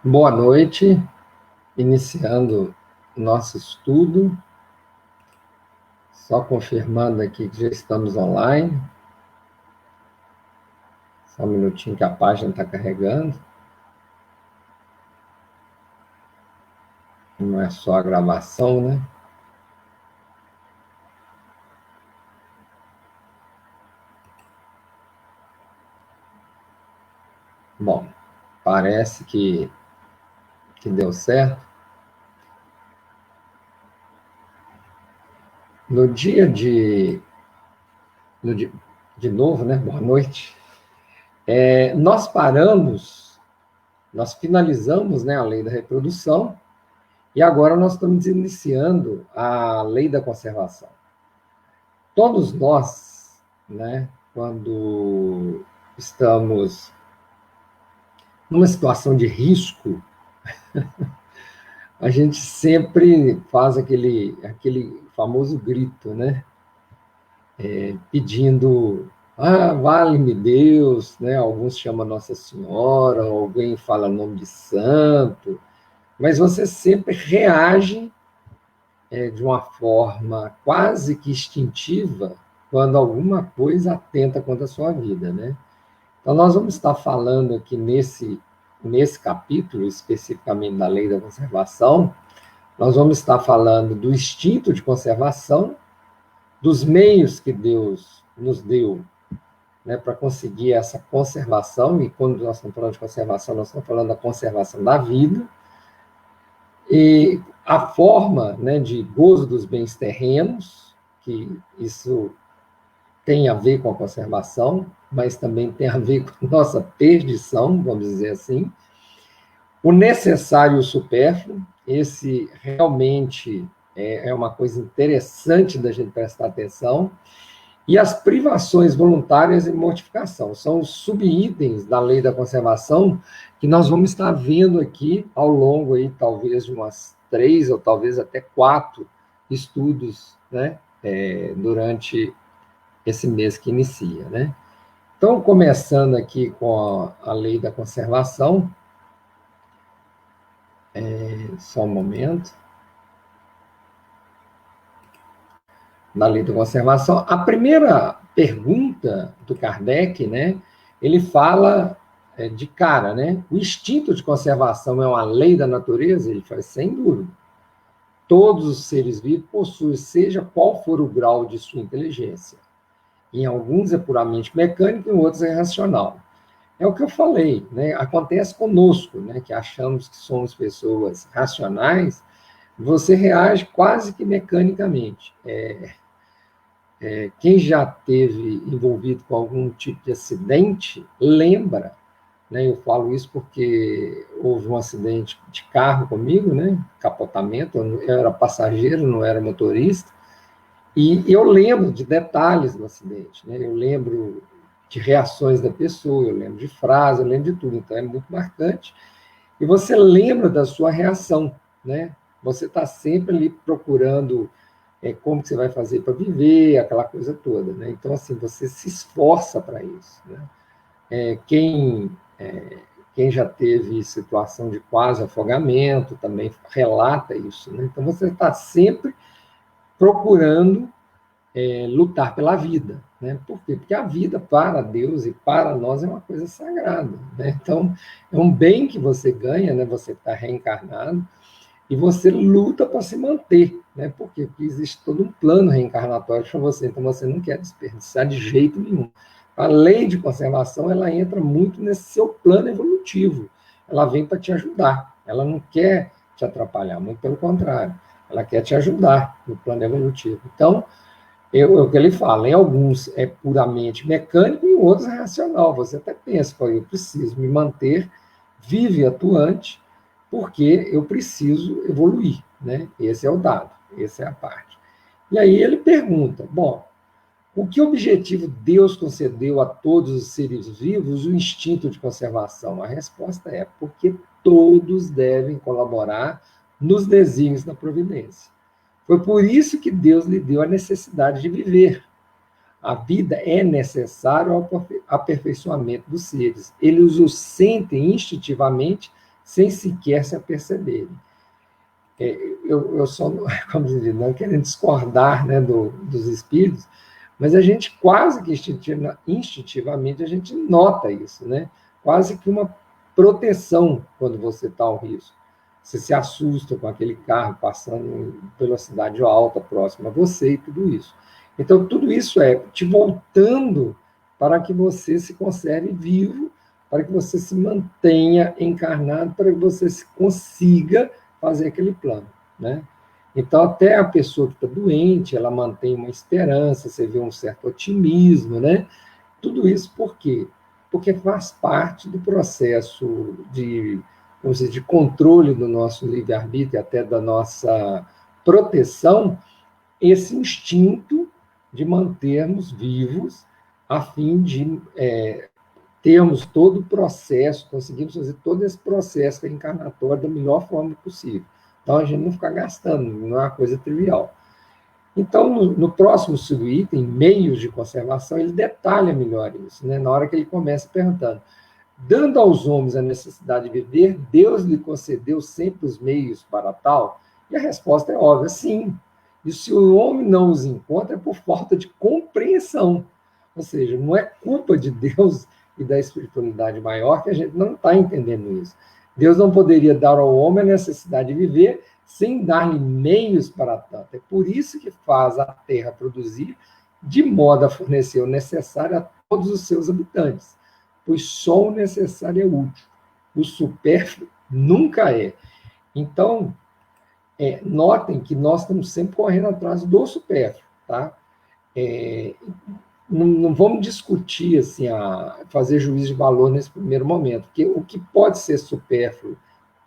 Boa noite, iniciando nosso estudo, só confirmando aqui que já estamos online, só um minutinho que a página está carregando, não é só a gravação, né? Bom, parece que deu certo. No dia de novo, né? Boa noite. Nós finalizamos, né, a lei da reprodução e agora nós estamos iniciando a lei da conservação. Todos nós, né, quando estamos numa situação de risco, a gente sempre faz aquele famoso grito, né? Pedindo, vale-me Deus, né? Alguns chamam Nossa Senhora, alguém fala nome de santo, mas você sempre reage de uma forma quase que instintiva quando alguma coisa atenta contra a sua vida, né? Então, nós vamos estar falando aqui nesse capítulo, especificamente da lei da conservação, nós vamos estar falando do instinto de conservação, dos meios que Deus nos deu, né, para conseguir essa conservação, e quando nós estamos falando de conservação, nós estamos falando da conservação da vida, e a forma, né, de gozo dos bens terrenos, que isso tem a ver com a conservação, mas também tem a ver com a nossa perdição, vamos dizer assim. O necessário e o supérfluo, esse realmente é uma coisa interessante da gente prestar atenção. E as privações voluntárias e mortificação, são os subitens da lei da conservação que nós vamos estar vendo aqui ao longo, aí, talvez, de umas 3 ou talvez até 4 estudos, né, durante esse mês que inicia, né? Então, começando aqui com a lei da conservação, só um momento, na lei da conservação, a primeira pergunta do Kardec, né, ele fala de cara, né, o instinto de conservação é uma lei da natureza? Ele faz sem dúvida. Todos os seres vivos possuem, seja qual for o grau de sua inteligência. Em alguns é puramente mecânico, em outros é racional. É o que eu falei, né? Acontece conosco, né? Que achamos que somos pessoas racionais, você reage quase que mecanicamente. Quem já teve envolvido com algum tipo de acidente, lembra, né? Eu falo isso porque houve um acidente de carro comigo, né? Capotamento, eu era passageiro, não era motorista, e eu lembro de detalhes do acidente, né? Eu lembro de reações da pessoa, eu lembro de frases, eu lembro de tudo, então é muito marcante. E você lembra da sua reação, né? Você está sempre ali procurando como que você vai fazer para viver, aquela coisa toda, né? Então, assim, você se esforça para isso, né? É, quem, é, quem já teve situação de quase afogamento também relata isso, né? Então, você está sempre procurando lutar pela vida, né? Por quê? Porque a vida para Deus e para nós é uma coisa sagrada, né? Então, é um bem que você ganha, né? Você está reencarnado e você luta para se manter, né? Por quê? Porque existe todo um plano reencarnatório para você, então você não quer desperdiçar de jeito nenhum. A lei de conservação, ela entra muito nesse seu plano evolutivo, ela vem para te ajudar, ela não quer te atrapalhar, muito pelo contrário, ela quer te ajudar no plano evolutivo. Então, o que ele fala, em alguns é puramente mecânico, em outros é racional. Você até pensa, eu preciso me manter vivo e atuante, porque eu preciso evoluir, né? Esse é o dado, essa é a parte. E aí ele pergunta, bom, o que objetivo Deus concedeu a todos os seres vivos o instinto de conservação? A resposta é porque todos devem colaborar nos desígnios da providência. Foi por isso que Deus lhe deu a necessidade de viver. A vida é necessária ao aperfeiçoamento dos seres. Eles o sentem instintivamente sem sequer se aperceberem. Eu só, como se diz, não querendo discordar, né, dos espíritos, mas a gente quase que instintivamente a gente nota isso, né? Quase que uma proteção quando você está ao risco. Você se assusta com aquele carro passando em velocidade alta próxima a você e tudo isso. Então, tudo isso é te voltando para que você se conserve vivo, para que você se mantenha encarnado, para que você consiga fazer aquele plano, né? Então, até a pessoa que está doente, ela mantém uma esperança, você vê um certo otimismo, né? Tudo isso por quê? Porque faz parte do processo de, vamos dizer, de controle do nosso livre-arbítrio, até da nossa proteção, esse instinto de mantermos vivos, a fim de termos todo o processo, conseguimos fazer todo esse processo reencarnatório da melhor forma possível. Então, a gente não ficar gastando, não é uma coisa trivial. Então, no próximo subitem, meios de conservação, ele detalha melhor isso, né? Na hora que ele começa perguntando: dando aos homens a necessidade de viver, Deus lhe concedeu sempre os meios para tal? E a resposta é óbvia, sim. E se o homem não os encontra, é por falta de compreensão. Ou seja, não é culpa de Deus e da espiritualidade maior que a gente não está entendendo isso. Deus não poderia dar ao homem a necessidade de viver sem dar-lhe meios para tanto. É por isso que faz a terra produzir, de modo a fornecer o necessário a todos os seus habitantes, pois só o necessário é útil. O supérfluo nunca é. Então, notem que nós estamos sempre correndo atrás do supérfluo, tá? Não vamos discutir, assim, fazer juízo de valor nesse primeiro momento, porque o que pode ser supérfluo,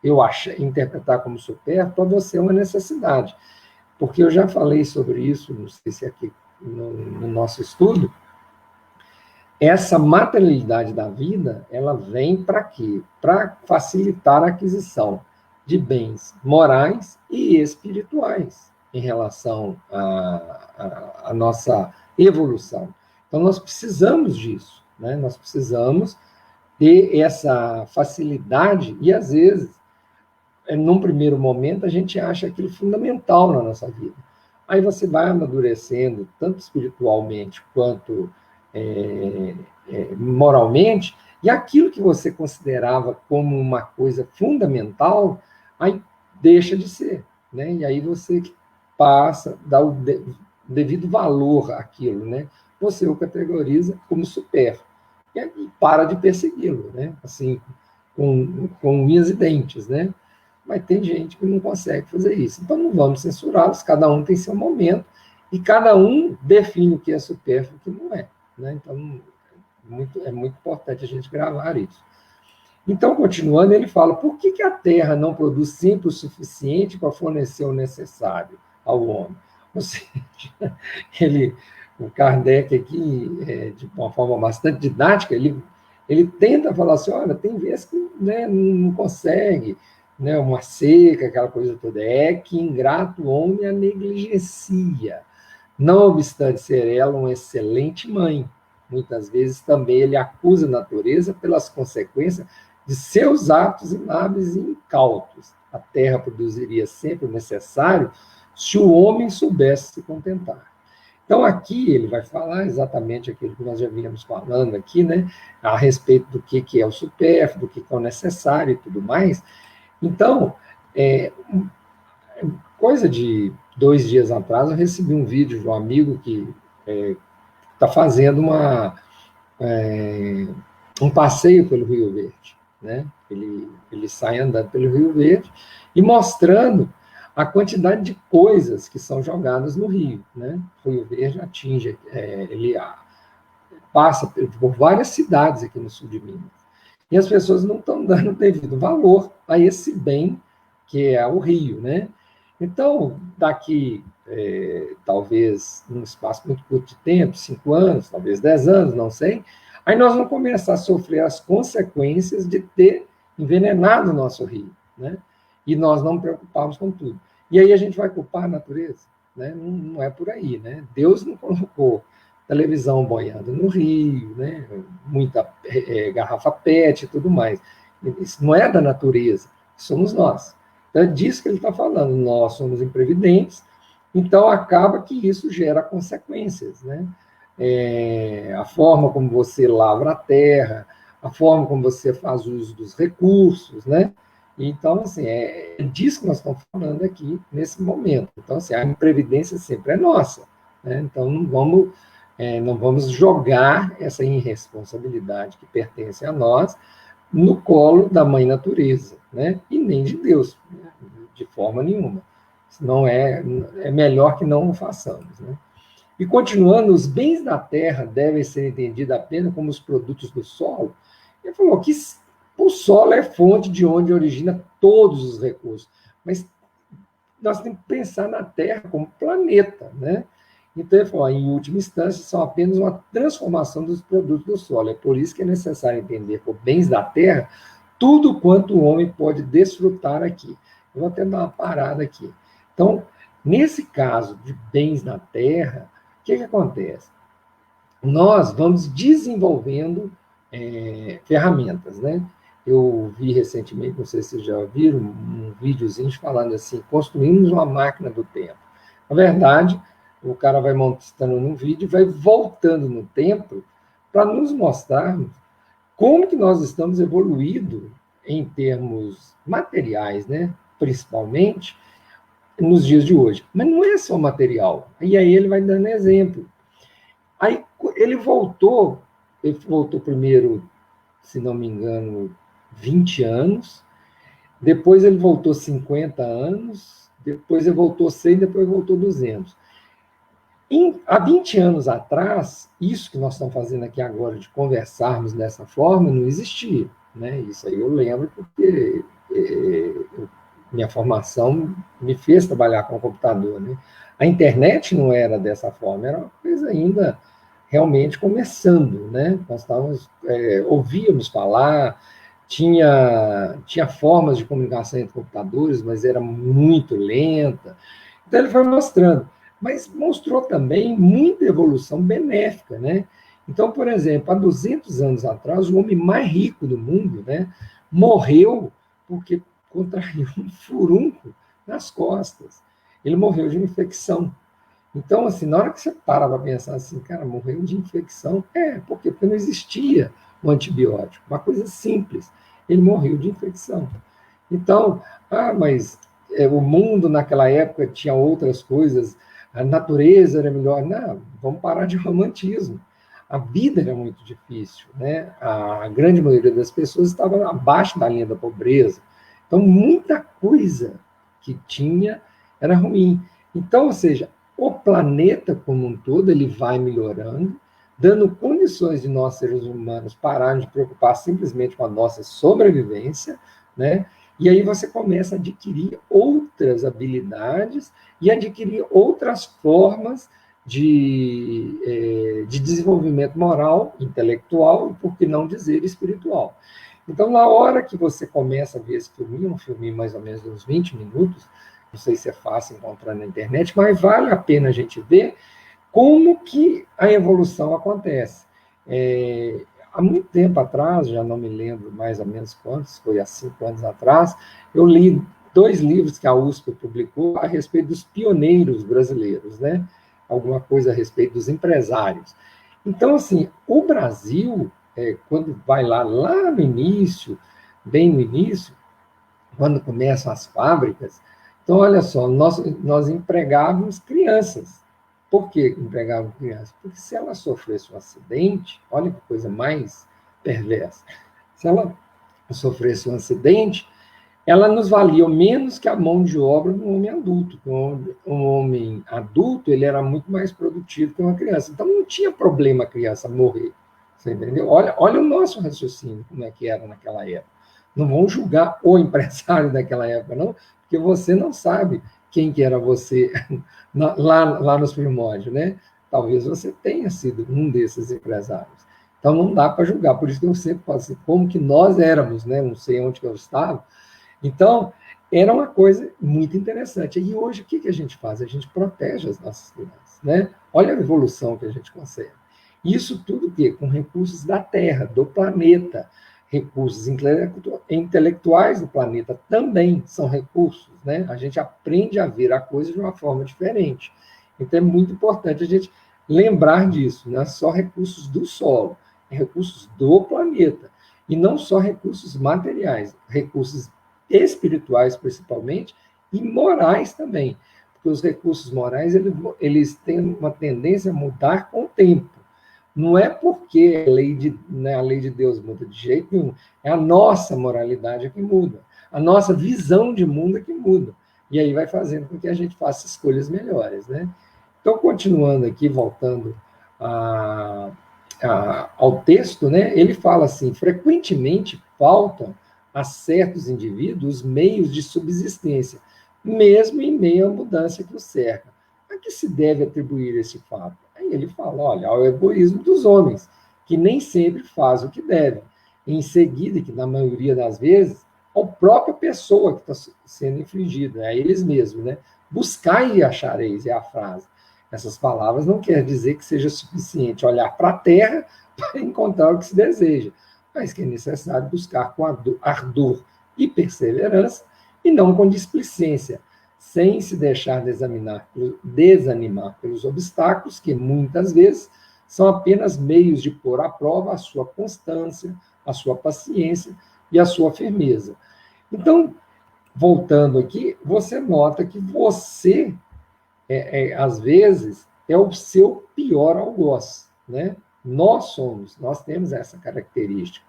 eu acho, interpretar como supérfluo, para você é uma necessidade. Porque eu já falei sobre isso, não sei se aqui no nosso estudo, essa materialidade da vida, ela vem para quê? Para facilitar a aquisição de bens morais e espirituais em relação à nossa evolução. Então, nós precisamos disso, né? Nós precisamos ter essa facilidade e, às vezes, num primeiro momento, a gente acha aquilo fundamental na nossa vida. Aí você vai amadurecendo, tanto espiritualmente quanto moralmente, e aquilo que você considerava como uma coisa fundamental, aí deixa de ser, né? E aí você passa a dar o devido valor àquilo, né? Você o categoriza como supérfluo e para de persegui-lo, né? Assim, com unhas e dentes, né? Mas tem gente que não consegue fazer isso. Então, não vamos censurá-los, cada um tem seu momento, e cada um define o que é supérfluo e o que não é, né? Então, é muito importante a gente gravar isso. Então, continuando, ele fala: por que a Terra não produz sempre o suficiente para fornecer o necessário ao homem? Ou seja, o Kardec aqui, de uma forma bastante didática, ele tenta falar assim: olha, tem vezes que, né, não consegue, né, uma seca, aquela coisa toda. É que ingrato homem a negligencia. Não obstante ser ela uma excelente mãe, muitas vezes também ele acusa a natureza pelas consequências de seus atos inábeis e incautos. A terra produziria sempre o necessário se o homem soubesse se contentar. Então, aqui ele vai falar exatamente aquilo que nós já vínhamos falando aqui, né, a respeito do que é o supérfluo, do que é o necessário e tudo mais. Então, coisa de 2 dias atrás, eu recebi um vídeo de um amigo que está fazendo um passeio pelo Rio Verde, né? Ele sai andando pelo Rio Verde e mostrando a quantidade de coisas que são jogadas no rio, né? O Rio Verde atinge, ele passa por várias cidades aqui no sul de Minas. E as pessoas não estão dando devido valor a esse bem que é o rio, né? Então, daqui, talvez, num espaço muito curto de tempo, 5 anos, talvez 10 anos, não sei, aí nós vamos começar a sofrer as consequências de ter envenenado o nosso rio, né? E nós não nos preocupamos com tudo. E aí a gente vai culpar a natureza, né? Não é por aí, né? Deus não colocou televisão boiando no rio, né? Muita garrafa PET e tudo mais. Isso não é da natureza. somos nós. Então, é disso que ele está falando, nós somos imprevidentes, então acaba que isso gera consequências, né? A forma como você lavra a terra, a forma como você faz uso dos recursos, né? Então, assim, é disso que nós estamos falando aqui nesse momento. Então, assim, a imprevidência sempre é nossa, né? Então, não vamos jogar essa irresponsabilidade que pertence a nós no colo da mãe natureza, né? E nem de Deus, né? De forma nenhuma. Não é melhor que não o façamos, né? E continuando, os bens da terra devem ser entendidos apenas como os produtos do solo. Ele falou que o solo é fonte de onde origina todos os recursos, mas nós temos que pensar na Terra como planeta, né? Então, ele falou, em última instância, são apenas uma transformação dos produtos do solo. É por isso que é necessário entender por bens da terra tudo quanto o homem pode desfrutar aqui. Eu vou até dar uma parada aqui. Então, nesse caso de bens na terra, o que acontece? Nós vamos desenvolvendo ferramentas, né? Eu vi recentemente, não sei se vocês já viram, um videozinho falando assim, construímos uma máquina do tempo. Na verdade, o cara vai montando num vídeo e vai voltando no tempo para nos mostrarmos como que nós estamos evoluindo em termos materiais, né? Principalmente nos dias de hoje. Mas não é só material. E aí ele vai dando exemplo. Aí ele voltou primeiro, se não me engano, 20 anos, depois ele voltou 50 anos, depois ele voltou 100, depois voltou 200. Há 20 anos atrás, isso que nós estamos fazendo aqui agora, de conversarmos dessa forma, não existia. Né? Isso aí eu lembro porque minha formação me fez trabalhar com o computador. Né? A internet não era dessa forma, era uma coisa ainda realmente começando. Né? Nós ouvíamos falar, tinha formas de comunicação entre computadores, mas era muito lenta. Então ele foi mostrando. Mas mostrou também muita evolução benéfica, né? Então, por exemplo, há 200 anos atrás, o homem mais rico do mundo, né, morreu porque contraiu um furúnculo nas costas. Ele morreu de infecção. Então, assim, na hora que você para pensar assim, cara, morreu de infecção, porque não existia o antibiótico, uma coisa simples. Ele morreu de infecção. Então, mas o mundo naquela época tinha outras coisas, a natureza era melhor. Não, vamos parar de romantismo. A vida era muito difícil, né? A grande maioria das pessoas estava abaixo da linha da pobreza. Então, muita coisa que tinha era ruim. Então, ou seja, o planeta como um todo, ele vai melhorando, dando condições de nós, seres humanos, pararmos de preocupar simplesmente com a nossa sobrevivência, né? E aí você começa a adquirir outras habilidades e adquirir outras formas de desenvolvimento moral, intelectual e, por que não dizer, espiritual. Então, na hora que você começa a ver esse filminho, um filminho mais ou menos de uns 20 minutos, não sei se é fácil encontrar na internet, mas vale a pena a gente ver como que a evolução acontece. Há muito tempo atrás, já não me lembro mais ou menos quantos, foi há 5 anos atrás, eu li 2 livros que a USP publicou a respeito dos pioneiros brasileiros, né? Alguma coisa a respeito dos empresários. Então, assim, o Brasil, quando vai lá no início, bem no início, quando começam as fábricas, então, olha só, nós empregávamos crianças. Por que empregávamos crianças? Porque se ela sofresse um acidente, olha que coisa mais perversa, se ela sofresse um acidente, ela nos valia menos que a mão de obra de um homem adulto. Um homem adulto, ele era muito mais produtivo que uma criança. Então, não tinha problema a criança morrer. Você entendeu? Olha o nosso raciocínio, como é que era naquela época. Não vão julgar o empresário daquela época, não, porque você não sabe quem que era você lá nos primórdios, né? Talvez você tenha sido um desses empresários. Então, não dá para julgar. Por isso que eu sempre falo assim, como que nós éramos, né? Não sei onde que eu estava. Então, era uma coisa muito interessante. E hoje, o que a gente faz? A gente protege as nossas crianças, né? Olha a evolução que a gente consegue. Isso tudo com recursos da Terra, do planeta. recursos intelectuais do planeta também são recursos, né? A gente aprende a ver a coisa de uma forma diferente. Então, é muito importante a gente lembrar disso, não é só recursos do solo, é recursos do planeta. E não só recursos materiais, recursos espirituais, principalmente, e morais também. Porque os recursos morais, eles têm uma tendência a mudar com o tempo. Não é porque a lei de Deus muda de jeito nenhum, é a nossa moralidade que muda, a nossa visão de mundo que muda. E aí vai fazendo com que a gente faça escolhas melhores, né? Então, continuando aqui, voltando ao texto, né, ele fala assim: frequentemente faltam a certos indivíduos meios de subsistência, mesmo em meio à mudança que os cerca. A que se deve atribuir esse fato? Aí ele fala, olha, ao egoísmo dos homens, que nem sempre faz o que devem. Em seguida, que na maioria das vezes, a própria pessoa que está sendo infligida, a eles mesmos, né? Buscai e achareis, é a frase. Essas palavras não quer dizer que seja suficiente olhar para a terra para encontrar o que se deseja, mas que é necessário buscar com ardor e perseverança e não com displicência, sem se deixar desanimar pelos obstáculos que muitas vezes são apenas meios de pôr à prova a sua constância, a sua paciência e a sua firmeza. Então, voltando aqui, você nota que você às vezes, é o seu pior algoz, né? Nós temos essa característica.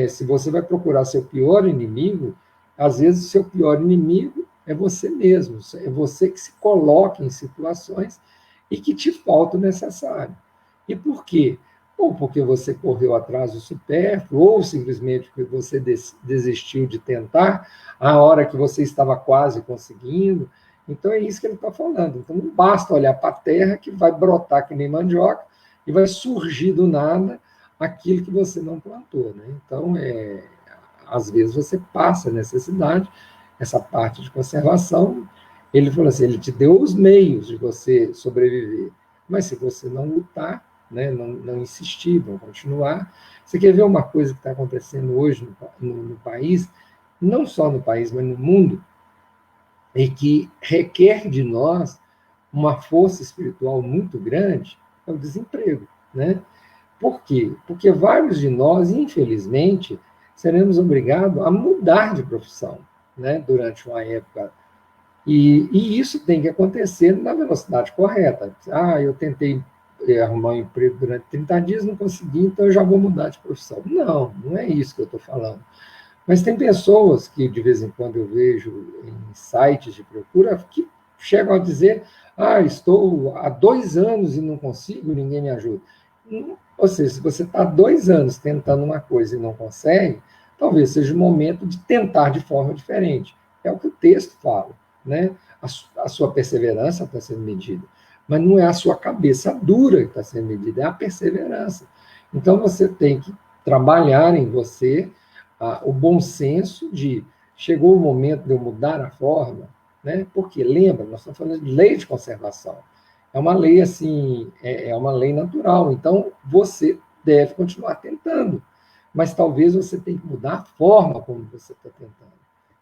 Se você vai procurar seu pior inimigo, às vezes o seu pior inimigo é você mesmo, é você que se coloca em situações e que te falta o necessário. E por quê? Ou porque você correu atrás do supérfluo, ou simplesmente porque você desistiu de tentar a hora que você estava quase conseguindo. Então, é isso que ele está falando. Então, não basta olhar para a terra que vai brotar que nem mandioca e vai surgir do nada aquilo que você não plantou, né? Então, às vezes você passa a necessidade, essa parte de conservação. Ele falou assim, ele te deu os meios de você sobreviver, mas se você não lutar, né, não insistir, não continuar. Você quer ver uma coisa que está acontecendo hoje no país, não só no país, mas no mundo, e que requer de nós uma força espiritual muito grande, é o desemprego, né? Por quê? Porque vários de nós, infelizmente, seremos obrigados a mudar de profissão, né, durante uma época. E isso tem que acontecer na velocidade correta. Eu tentei arrumar um emprego durante 30 dias, não consegui, então eu já vou mudar de profissão. Não é isso que eu estou falando. Mas tem pessoas que, de vez em quando, eu vejo em sites de procura, que chegam a dizer, estou há 2 anos e não consigo, ninguém me ajuda. Ou seja, se você está há 2 anos tentando uma coisa e não consegue, talvez seja o momento de tentar de forma diferente. É o que o texto fala, né? A sua perseverança está sendo medida, mas não é a sua cabeça dura que está sendo medida, é a perseverança. Então, você tem que trabalhar em você o bom senso de chegou o momento de eu mudar a forma, né? Porque, lembra, nós estamos falando de lei de conservação. É uma lei assim, é uma lei natural. Então, você deve continuar tentando, mas talvez você tenha que mudar a forma como você está tentando.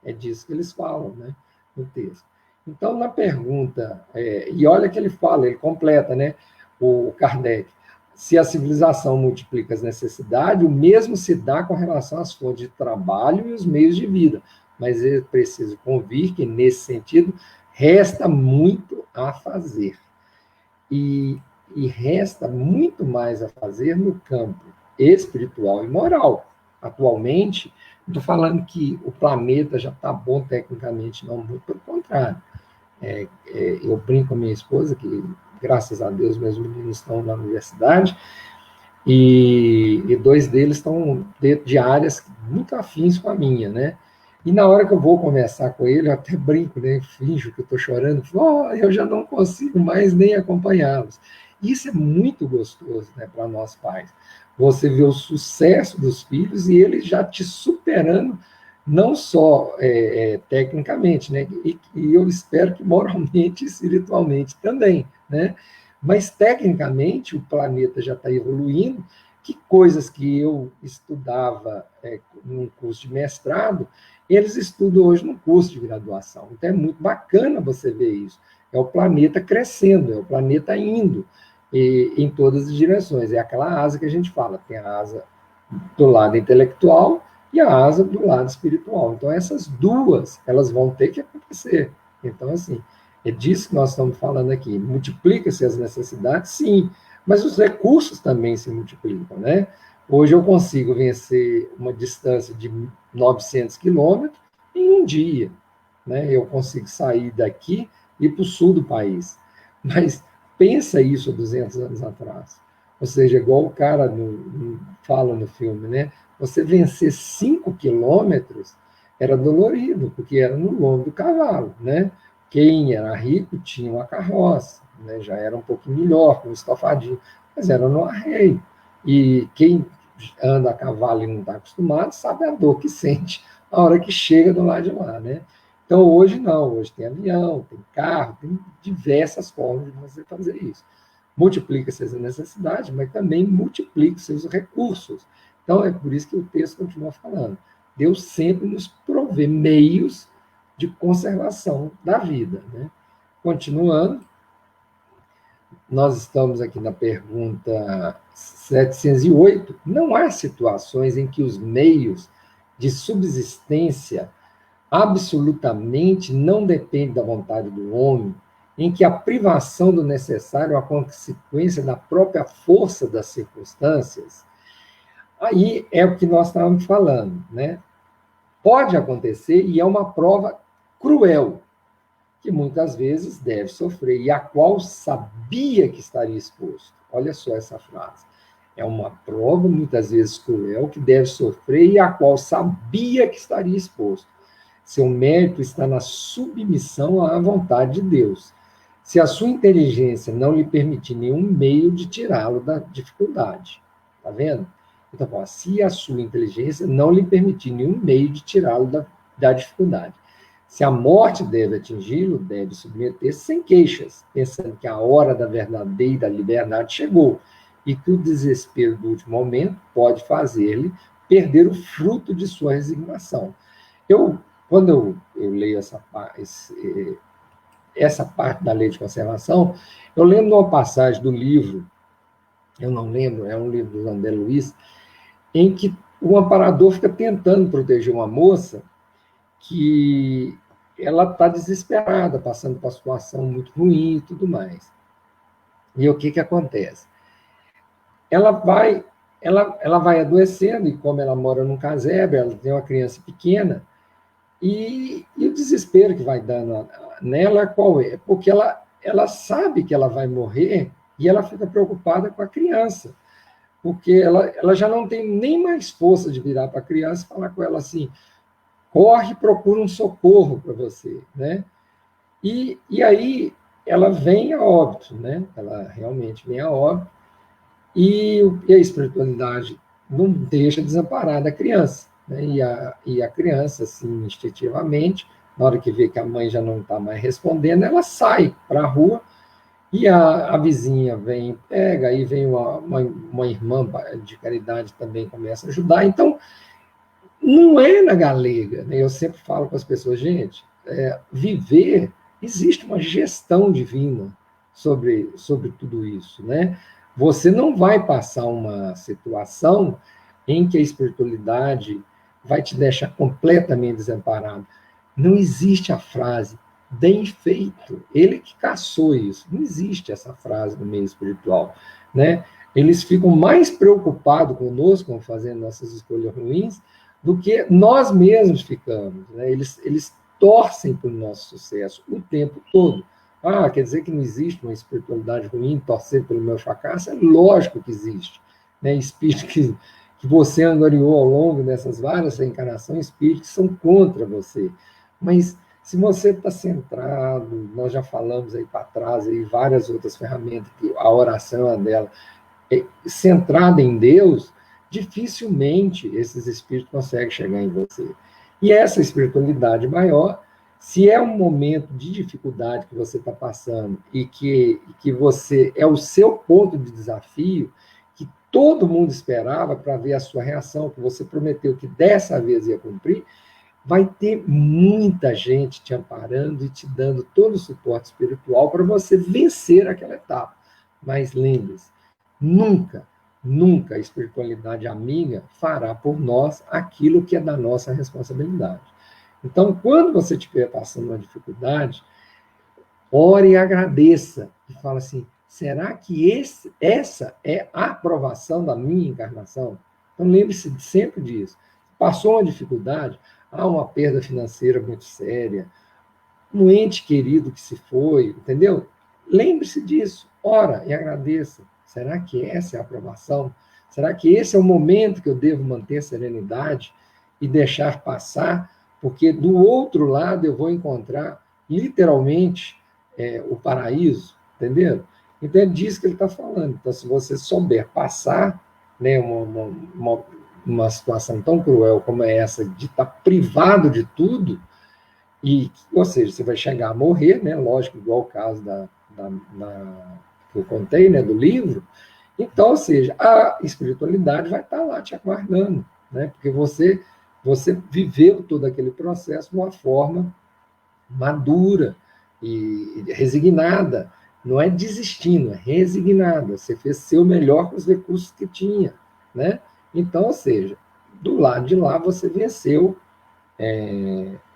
É disso que eles falam, né, no texto. Então, na pergunta, e olha que ele fala, ele completa, né, o Kardec, se a civilização multiplica as necessidades, o mesmo se dá com relação às fontes de trabalho e os meios de vida. Mas é preciso convir que, nesse sentido, resta muito a fazer. E resta muito mais a fazer no campo espiritual e moral. Atualmente, não estou falando que o planeta já está bom tecnicamente, não, muito pelo contrário. Eu brinco com a minha esposa, que graças a Deus meus meninos estão na universidade, e 2 deles estão dentro de áreas muito afins com a minha, né? E na hora que eu vou conversar com ele, eu até brinco, né? Finjo que eu estou chorando, eu já não consigo mais nem acompanhá-los. Isso é muito gostoso, né, para nós pais. Você vê o sucesso dos filhos e eles já te superando, não só tecnicamente, né? E eu espero que moralmente e espiritualmente também, né? Mas, tecnicamente, o planeta já está evoluindo, que coisas que eu estudava num curso de mestrado, eles estudam hoje no curso de graduação. Então, é muito bacana você ver isso. É o planeta crescendo, é o planeta indo em todas as direções. É aquela asa que a gente fala, tem a asa do lado intelectual e a asa do lado espiritual. Então, essas duas, elas vão ter que acontecer. Então, assim, é disso que nós estamos falando aqui. Multiplica-se as necessidades, sim, mas os recursos também se multiplicam, né? Hoje eu consigo vencer uma distância de 900 quilômetros em um dia, né? Eu consigo sair daqui e ir para o sul do país. Mas pensa isso 200 anos atrás. Ou seja, igual o cara fala no filme, né? Você vencer 5 quilômetros era dolorido, porque era no lombo do cavalo, né? Quem era rico tinha uma carroça, né? Já era um pouquinho melhor, com um estofadinho, mas era no arreio. E quem anda a cavalo e não está acostumado sabe a dor que sente a hora que chega do lado de lá, né? Então, hoje não, hoje tem avião, tem carro, tem diversas formas de você fazer isso. Multiplica-se as necessidades, mas também multiplica-se os recursos. Então, é por isso que o texto continua falando. Deus sempre nos provê meios de conservação da vida, né? Continuando, nós estamos aqui na pergunta 708. Não há situações em que os meios de subsistência absolutamente não dependem da vontade do homem, em que a privação do necessário é a consequência da própria força das circunstâncias? Aí é o que nós estávamos falando, né? Pode acontecer, e é uma prova cruel, que muitas vezes deve sofrer, e a qual sabia que estaria exposto. Olha só essa frase. É uma prova, muitas vezes cruel, que deve sofrer, e a qual sabia que estaria exposto. Seu mérito está na submissão à vontade de Deus. Se a sua inteligência não lhe permitir nenhum meio de tirá-lo da dificuldade. Está vendo? Então, se a sua inteligência não lhe permitir nenhum meio de tirá-lo da dificuldade. Se a morte deve atingi-lo, deve submeter-se sem queixas, pensando que a hora da verdadeira liberdade chegou e que o desespero do último momento pode fazer-lhe perder o fruto de sua resignação. Quando eu leio essa parte da lei de conservação, eu lembro de uma passagem do livro, eu não lembro, é um livro do André Luiz, em que o amparador fica tentando proteger uma moça que ela está desesperada, passando por uma situação muito ruim e tudo mais. E o que acontece? Ela vai adoecendo, e como ela mora num casebre, ela tem uma criança pequena, e o desespero que vai dando nela, qual é? Porque ela sabe que ela vai morrer, e ela fica preocupada com a criança, porque ela já não tem nem mais força de virar para a criança e falar com ela assim: corre, procura um socorro para você, né? E aí ela vem a óbito, né? Ela realmente vem a óbito, e a espiritualidade não deixa desamparada a criança, né? E a criança, assim, instintivamente, na hora que vê que a mãe já não está mais respondendo, ela sai para a rua, e a vizinha vem, pega, aí vem uma irmã de caridade também começa a ajudar. Então, não é na galega, né? Eu sempre falo com as pessoas, gente, viver, existe uma gestão divina sobre tudo isso, né? Você não vai passar uma situação em que a espiritualidade vai te deixar completamente desamparado. Não existe a frase bem feito. Ele que caçou isso. Não existe essa frase no meio espiritual, né? Eles ficam mais preocupados conosco, fazendo nossas escolhas ruins, do que nós mesmos ficamos, né? Eles torcem para o nosso sucesso o tempo todo. Ah, quer dizer que não existe uma espiritualidade ruim, torcer pelo meu fracasso? É lógico que existe, né? Espírito que você angariou ao longo dessas várias reencarnações, espíritos que são contra você. Mas se você está centrado, nós já falamos aí para trás, aí várias outras ferramentas, que a oração é uma delas, centrada em Deus, dificilmente esses espíritos conseguem chegar em você. E essa espiritualidade maior, se é um momento de dificuldade que você está passando e que você é o seu ponto de desafio, que todo mundo esperava para ver a sua reação, que você prometeu que dessa vez ia cumprir, vai ter muita gente te amparando e te dando todo o suporte espiritual para você vencer aquela etapa. Mas lembre-se, nunca, nunca a espiritualidade amiga fará por nós aquilo que é da nossa responsabilidade. Então, quando você estiver passando uma dificuldade, ore e agradeça. E fala assim, será que essa é a aprovação da minha encarnação? Então, lembre-se sempre disso. Passou uma dificuldade, há uma perda financeira muito séria, um ente querido que se foi, entendeu? Lembre-se disso, ora e agradeça. Será que essa é a aprovação? Será que esse é o momento que eu devo manter serenidade e deixar passar? Porque do outro lado eu vou encontrar, literalmente, o paraíso, entendeu? Então é disso que ele está falando. Então, se você souber passar, né, uma situação tão cruel como é essa, de estar privado de tudo, ou seja, você vai chegar a morrer, né? Lógico, igual o caso que eu contei, né, do livro. Então, ou seja, a espiritualidade vai estar lá te aguardando, né? Porque você viveu todo aquele processo de uma forma madura e resignada. Não é desistindo, é resignada. Você fez seu melhor com os recursos que tinha, né? Então, ou seja, do lado de lá você venceu,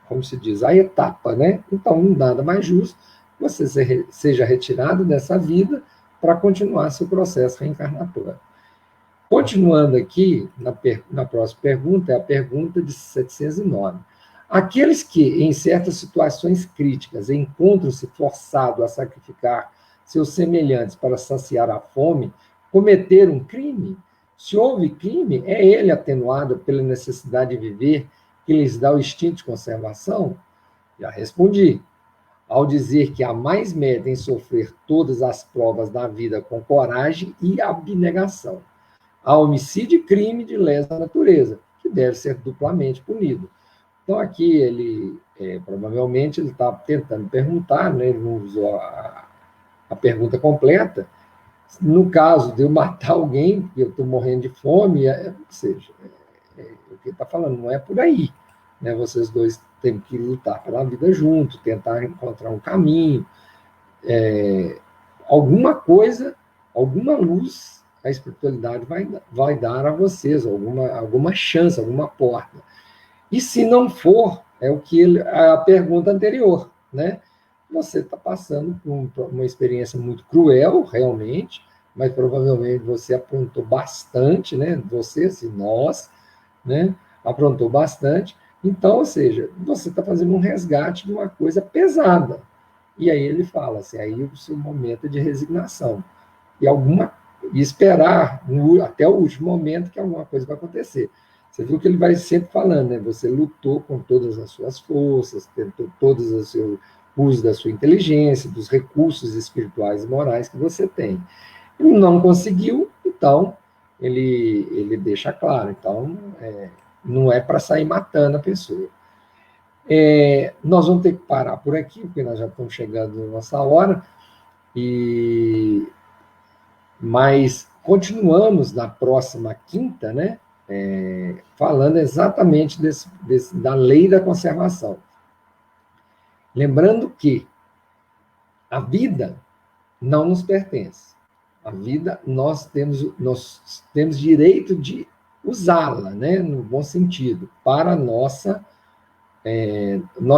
como se diz, a etapa, né? Então, nada mais justo que você seja retirado dessa vida para continuar seu processo reencarnatório. Continuando aqui, na próxima pergunta, é a pergunta de 709. Aqueles que, em certas situações críticas, encontram-se forçados a sacrificar seus semelhantes para saciar a fome, cometeram um crime? Se houve crime, é ele atenuado pela necessidade de viver que lhes dá o instinto de conservação? Já respondi. Ao dizer que há mais mérito em sofrer todas as provas da vida com coragem e abnegação. Há homicídio e crime de lesa natureza, que deve ser duplamente punido. Então, aqui, ele provavelmente, ele está tentando perguntar, né, ele não usou a pergunta completa, no caso de eu matar alguém, e eu estou morrendo de fome, ou seja, o que ele está falando, não é por aí. Né? Vocês dois têm que lutar pela vida junto, tentar encontrar um caminho, alguma coisa, alguma luz, a espiritualidade vai dar a vocês, alguma chance, alguma porta. E se não for, é o que a pergunta anterior, né? Você está passando por uma experiência muito cruel, realmente, mas provavelmente você aprontou bastante, né? Você, assim, nós, né? Aprontou bastante. Então, ou seja, você está fazendo um resgate de uma coisa pesada. E aí ele fala assim, aí o seu momento de resignação. E esperar até o último momento que alguma coisa vai acontecer. Você viu que ele vai sempre falando, né? Você lutou com todas as suas forças, tentou todos o seu uso da sua inteligência, dos recursos espirituais e morais que você tem. E não conseguiu, então ele deixa claro. Então, não é para sair matando a pessoa. Nós vamos ter que parar por aqui, porque nós já estamos chegando na nossa hora, mas continuamos na próxima quinta, né? Falando exatamente da lei da conservação. Lembrando que a vida não nos pertence. A vida, nós temos direito de usá-la, né, no bom sentido, para a nossa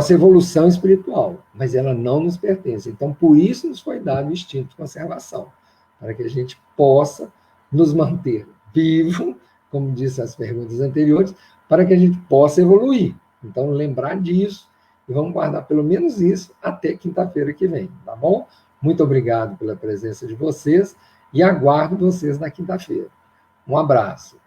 evolução espiritual, mas ela não nos pertence. Então, por isso nos foi dado o instinto de conservação, para que a gente possa nos manter vivo, como disse as perguntas anteriores, para que a gente possa evoluir. Então, lembrar disso, e vamos guardar pelo menos isso até quinta-feira que vem, tá bom? Muito obrigado pela presença de vocês e aguardo vocês na quinta-feira. Um abraço.